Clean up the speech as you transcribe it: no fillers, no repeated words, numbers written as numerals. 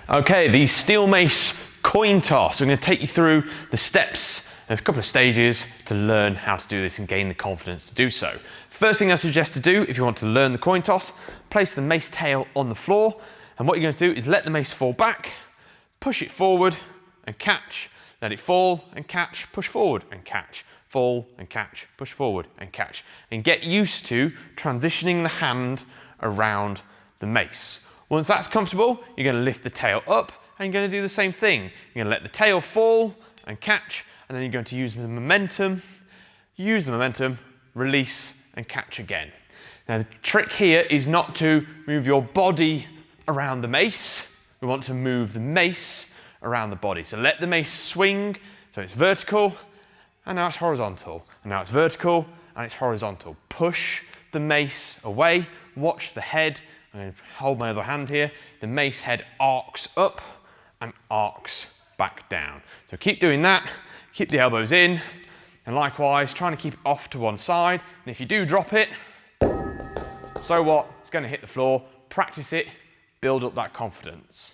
Okay, the Steel Mace Coin Toss. We're going to take you through the steps, a couple of stages to learn how to do this and gain the confidence to do so. First thing I suggest to do if you want to learn the coin toss, place the mace tail on the floor, and what you're going to do is let the mace fall back, push it forward and catch, let it fall and catch, push forward and catch, fall and catch, push forward and catch, and get used to transitioning the hand around the mace. Once that's comfortable, you're going to lift the tail up and you're going to do the same thing. You're going to let the tail fall and catch, and then you're going to use the momentum, release and catch again. Now the trick here is not to move your body around the mace. We want to move the mace around the body. So let the mace swing, so it's vertical, and now it's horizontal, and now it's vertical, and it's horizontal. Push the mace away, watch the head. I'm going to hold my other hand here. The mace head arcs up and arcs back down. So keep doing that, keep the elbows in, and likewise, trying to keep it off to one side. And if you do drop it, so what? It's going to hit the floor. Practice it, build up that confidence.